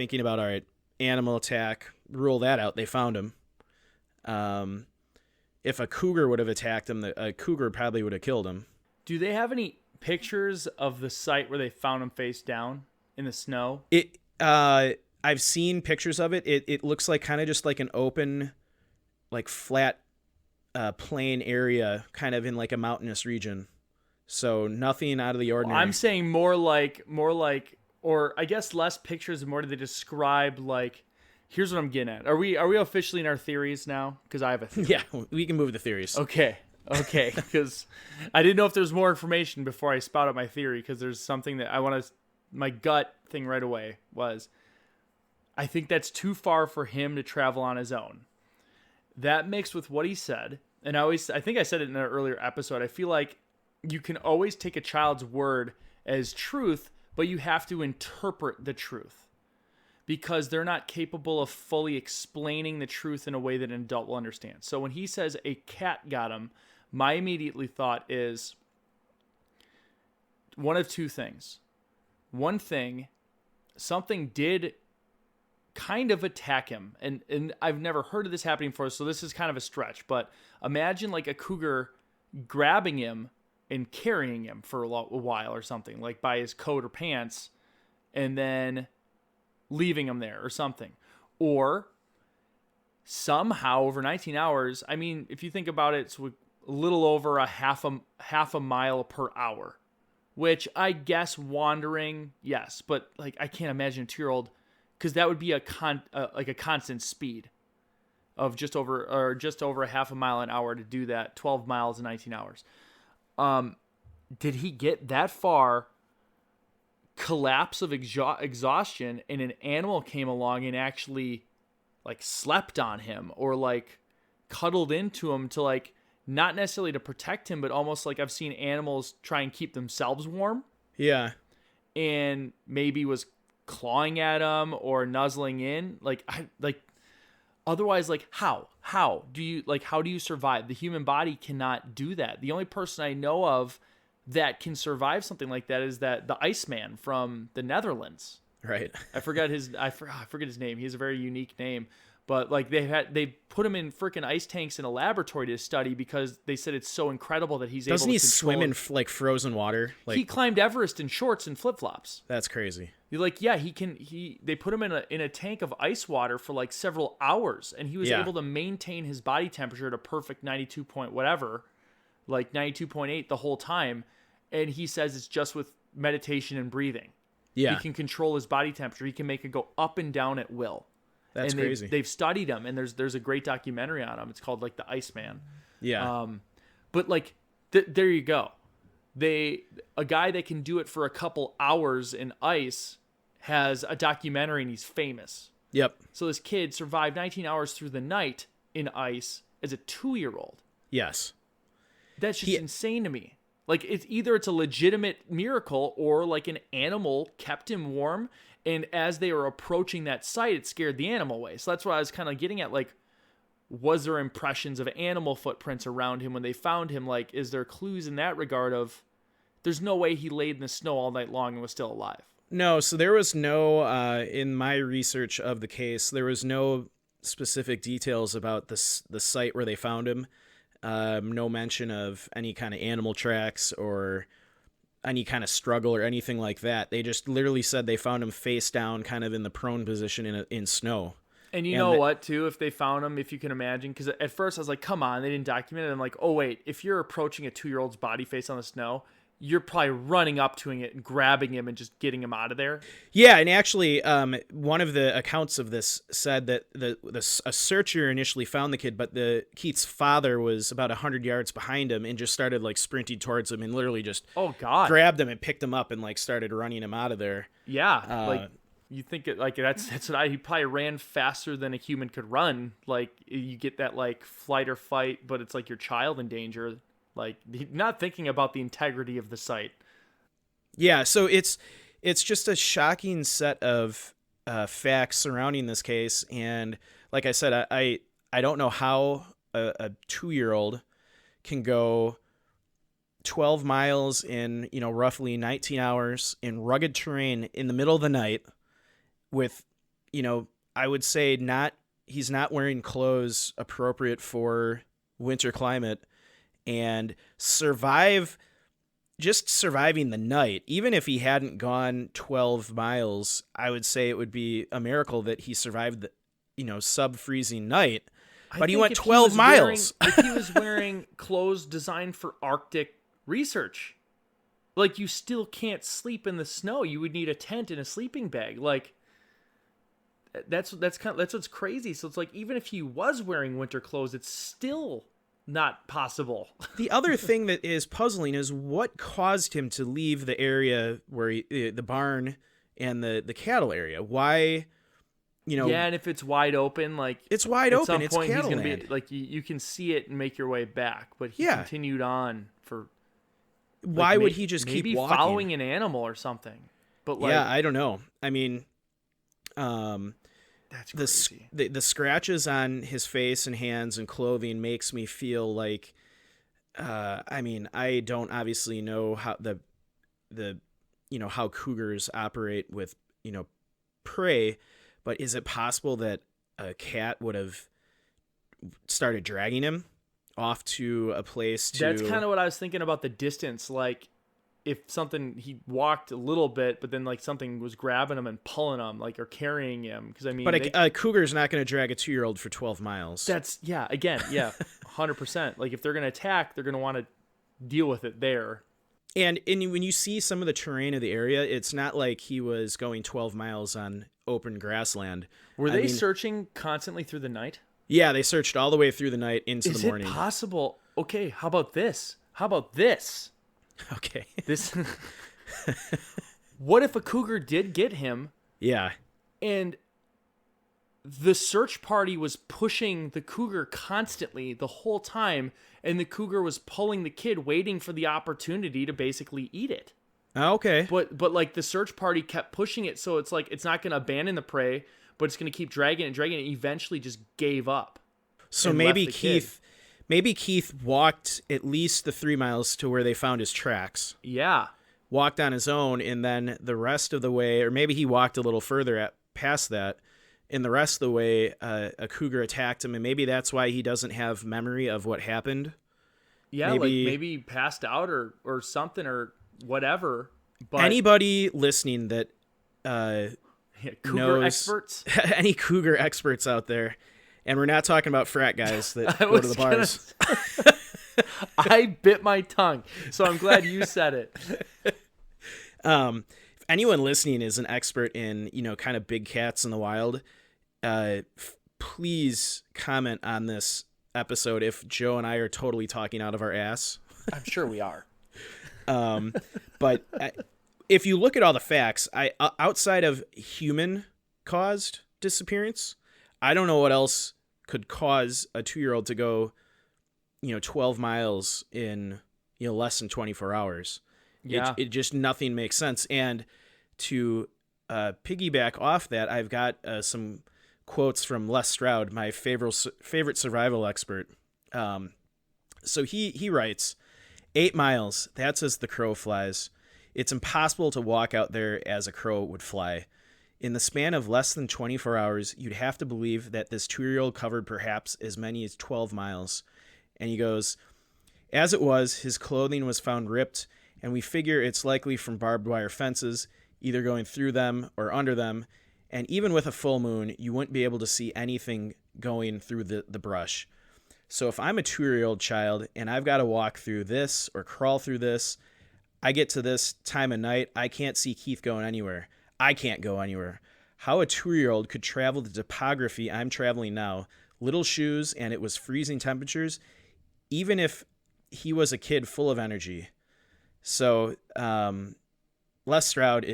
thinking about, all right, animal attack, rule that out. They found him. If a cougar would have attacked him, a cougar probably would have killed him. Do they have any pictures of the site where they found him face down in the snow? I've seen pictures of it. It looks like kind of just like an open, like flat, plain area, kind of in like a mountainous region. So nothing out of the ordinary. I'm saying more like, or I guess less pictures and more do they describe like. Here's what I'm getting at. Are we officially in our theories now? Because I have a theory. Yeah, we can move the theories. Okay. Because I didn't know if there's more information before I spout out my theory. Because there's something that I want to. My gut thing right away was, I think that's too far for him to travel on his own. That mixed with what he said, and I think I said it in an earlier episode. I feel like you can always take a child's word as truth, but you have to interpret the truth. Because they're not capable of fully explaining the truth in a way that an adult will understand. So when he says a cat got him, my immediately thought is one of two things. One thing, something did kind of attack him. And I've never heard of this happening before, so this is kind of a stretch. But imagine like a cougar grabbing him and carrying him for a while or something, like by his coat or pants, and then leaving him there or something. Or somehow over 19 hours, I mean, if you think about it, it's a little over a half a mile per hour, which I guess wandering, yes, but like I can't imagine a 2-year-old, because that would be like a constant speed of just over a half a mile an hour to do that, 12 miles in 19 hours. Did he get that far, collapse of exhaustion, and an animal came along and actually like slept on him or like cuddled into him to like, not necessarily to protect him, but almost like I've seen animals try and keep themselves warm. Yeah. And maybe was clawing at him or nuzzling in. Otherwise, like how do you survive? The human body cannot do that. The only person I know of that can survive something like that is the Iceman from the Netherlands. Right. I forget his name. He has a very unique name, but like they put him in freaking ice tanks in a laboratory to study because they said it's so incredible that he's Doesn't able he to swim in like frozen water? Like, he climbed Everest in shorts and flip-flops. That's crazy. You're like, yeah, he can. They put him in a tank of ice water for like several hours, and he was able to maintain his body temperature at a perfect 92 point whatever, like 92.8 the whole time. And he says it's just with meditation and breathing. Yeah. He can control his body temperature. He can make it go up and down at will. That's crazy. They've studied him, and there's a great documentary on him. It's called like The Iceman. Yeah. But like there you go. A guy that can do it for a couple hours in ice has a documentary, and he's famous. Yep. So this kid survived 19 hours through the night in ice as a 2-year-old. Yes. That's just insane to me. Like it's a legitimate miracle or like an animal kept him warm. And as they were approaching that site, it scared the animal away. So that's what I was kind of getting at. Like, was there impressions of animal footprints around him when they found him? Like, is there clues in that regard of there's no way he laid in the snow all night long and was still alive? No. So there was no, in my research of the case, there was no specific details about the site where they found him. No mention of any kind of animal tracks or any kind of struggle or anything like that. They just literally said they found him face down, kind of in the prone position in snow. And you know what, too, if they found him, if you can imagine, because at first I was like, come on, they didn't document it. I'm like, oh, wait, if you're approaching a 2-year-old's body face on the snow, you're probably running up to it and grabbing him and just getting him out of there. Yeah, and actually, one of the accounts of this said that a searcher initially found the kid, but Keith's father was about 100 yards behind him and just started like sprinting towards him and literally just grabbed him and picked him up and like started running him out of there. Yeah, like you think it like that's what he probably ran faster than a human could run. Like you get that like flight or fight, but it's like your child in danger. Like not thinking about the integrity of the site. Yeah, so it's just a shocking set of facts surrounding this case, and like I said, I don't know how a 2-year-old can go 12 miles in roughly 19 hours in rugged terrain in the middle of the night with I would say he's not wearing clothes appropriate for winter climate, and surviving the night. Even if he hadn't gone 12 miles, I would say it would be a miracle that he survived the, sub-freezing night. But he went 12 miles. If he was wearing clothes designed for Arctic research, like, you still can't sleep in the snow. You would need a tent and a sleeping bag. Like, that's what's crazy. So it's like, even if he was wearing winter clothes, it's still not possible. The other thing that is puzzling is what caused him to leave the area where the barn and the cattle area. Why, Yeah, and if it's wide open, like, it's wide open, it's point, cattle he's gonna land. be like, you can see it and make your way back. But he Yeah. continued on for. Why would he just keep maybe walking? following an animal or something? But like, Yeah, I don't know. I mean, that's crazy. the scratches on his face and hands and clothing makes me feel like, I don't obviously know how how cougars operate with, prey, but is it possible that a cat would have started dragging him off to a place to... That's kind of what I was thinking about the distance. Like, if he walked a little bit, but then like something was grabbing him and pulling him, like, or carrying him. Because I mean, but a cougar's not going to drag a 2-year-old for 12 miles. That's 100%. Like, if they're going to attack, they're going to want to deal with it there. And when you see some of the terrain of the area, it's not like he was going 12 miles on open grassland. Were they searching constantly through the night? Yeah, they searched all the way through the night into the morning. Is it possible? Okay, how about this? Okay. This. What if a cougar did get him? Yeah. And the search party was pushing the cougar constantly the whole time, and the cougar was pulling the kid, waiting for the opportunity to basically eat it. Okay. But like, the search party kept pushing it, so it's like it's not going to abandon the prey, but it's going to keep dragging it, and eventually just gave up. So maybe Keith walked at least the 3 miles to where they found his tracks. Yeah. Walked on his own, and then the rest of the way, or maybe he walked a little further past that, and the rest of the way, a cougar attacked him, and maybe that's why he doesn't have memory of what happened. Yeah, maybe he passed out or something or whatever. But anybody listening that cougar knows, experts, any cougar experts out there, and we're not talking about frat guys that go to the bars. I bit my tongue, so I'm glad you said it. If anyone listening is an expert in, kind of big cats in the wild, please comment on this episode if Joe and I are totally talking out of our ass. I'm sure we are. But if you look at all the facts, outside of human-caused disappearance, I don't know what else could cause a 2-year-old to go, 12 miles in, less than 24 hours. Yeah. It just, nothing makes sense. And to piggyback off that, I've got some quotes from Les Stroud, my favorite survival expert. So he writes, 8 miles, that's as the crow flies. It's impossible to walk out there as a crow would fly. In the span of less than 24 hours, you'd have to believe that this 2-year-old covered perhaps as many as 12 miles. And he goes, as it was, his clothing was found ripped, and we figure it's likely from barbed wire fences, either going through them or under them. And even with a full moon, you wouldn't be able to see anything going through the brush. So if I'm a 2-year-old child and I've got to walk through this or crawl through this, I get to this time of night, I can't see Keith going anywhere. I can't go anywhere. How a 2-year-old could travel the topography I'm traveling now, little shoes, and it was freezing temperatures, even if he was a kid full of energy. So Les Stroud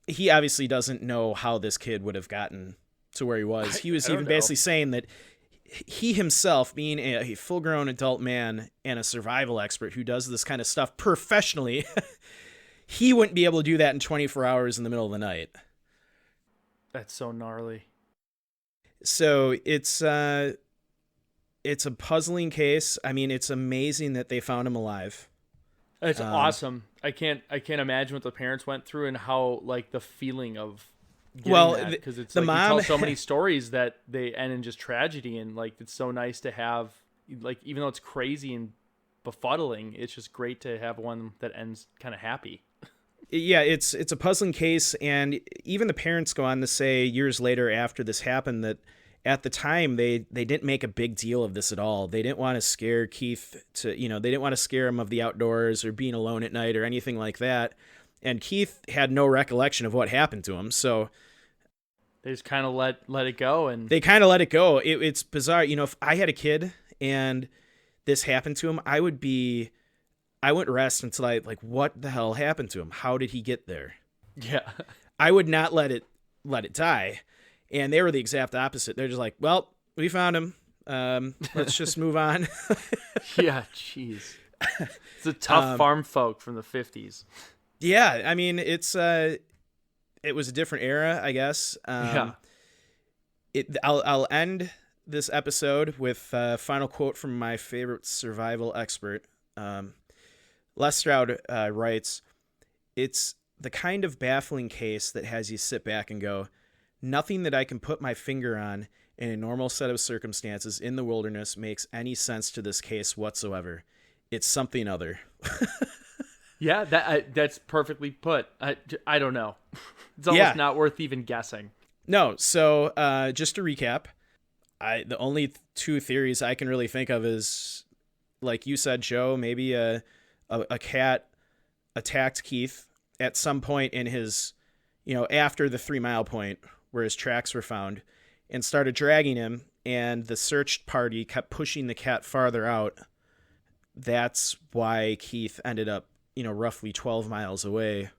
he obviously doesn't know how this kid would have gotten to where he was. He was even basically saying that he himself, being a full-grown adult man and a survival expert who does this kind of stuff professionally, he wouldn't be able to do that in 24 hours in the middle of the night. That's so gnarly. So it's a puzzling case. I mean, it's amazing that they found him alive. It's awesome. I can't imagine what the parents went through and how, like, the feeling of Well, because it's the like mom you tell so many stories that they end in just tragedy, and like it's so nice to have, like, even though it's crazy and befuddling, it's just great to have one that ends kind of happy. Yeah, it's a puzzling case, and even the parents go on to say years later after this happened that at the time they didn't make a big deal of this at all. They didn't want to scare Keith they didn't want to scare him of the outdoors or being alone at night or anything like that. And Keith had no recollection of what happened to him, so they just kind of let it go, and they kind of let it go. It's bizarre, if I had a kid and this happened to him, I wouldn't rest until what the hell happened to him? How did he get there? yeah. I would not let it die. And they were the exact opposite. They're just like, well, we found him. Let's just move on. Yeah, jeez. It's a tough farm folk from the 50s. Yeah, I mean, it was a different era, I guess. Yeah. I'll end this episode with a final quote from my favorite survival expert. Les Stroud writes, "It's the kind of baffling case that has you sit back and go, nothing that I can put my finger on in a normal set of circumstances in the wilderness makes any sense to this case whatsoever. It's something other." Yeah, that's perfectly put. I don't know. It's almost not worth even guessing. No, so just to recap, the only two theories I can really think of is, like you said, Joe, maybe a cat attacked Keith at some point in his, after the 3 mile point where his tracks were found, and started dragging him, and the search party kept pushing the cat farther out. That's why Keith ended up, roughly 12 miles away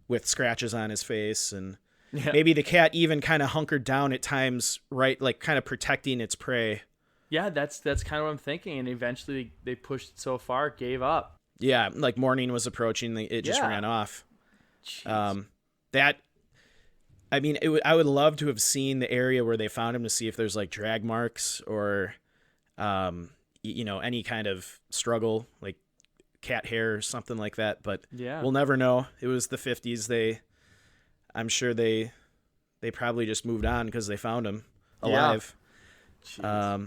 with scratches on his face, and maybe the cat even kind of hunkered down at times, right? Like kind of protecting its prey. Yeah, that's kind of what I'm thinking. And eventually they pushed it so far, gave up. Yeah, like morning was approaching, it just ran off. Jeez. I would love to have seen the area where they found him to see if there's like drag marks or, any kind of struggle, like cat hair or something like that. But we'll never know. It was the 50s. I'm sure they probably just moved on because they found him alive. Yeah.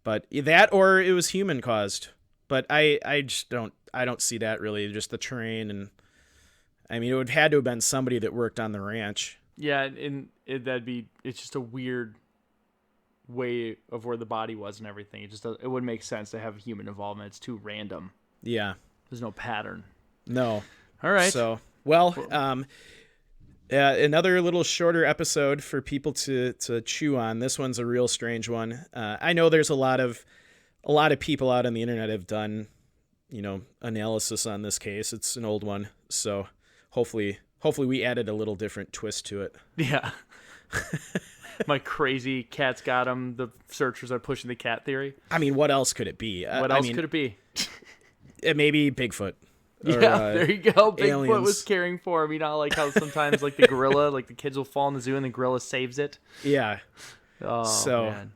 But that, or it was human caused. But I just don't see that really. Just the terrain, and I mean, it would have had to have been somebody that worked on the ranch. Yeah, and it's just a weird way of where the body was and everything. It wouldn't make sense to have human involvement. It's too random. Yeah. There's no pattern. No. All right. So, another little shorter episode for people to chew on. This one's a real strange one. I know there's a lot of people out on the internet have done, analysis on this case. It's an old one, so hopefully we added a little different twist to it. Yeah. My crazy cat's got him. The searchers are pushing the cat theory. I mean, what else could it be? What else could it be? Maybe Bigfoot. Or, there you go. Bigfoot aliens. was caring for him. Like how sometimes like the gorilla, like the kids will fall in the zoo and the gorilla saves it. Yeah. Oh, so man.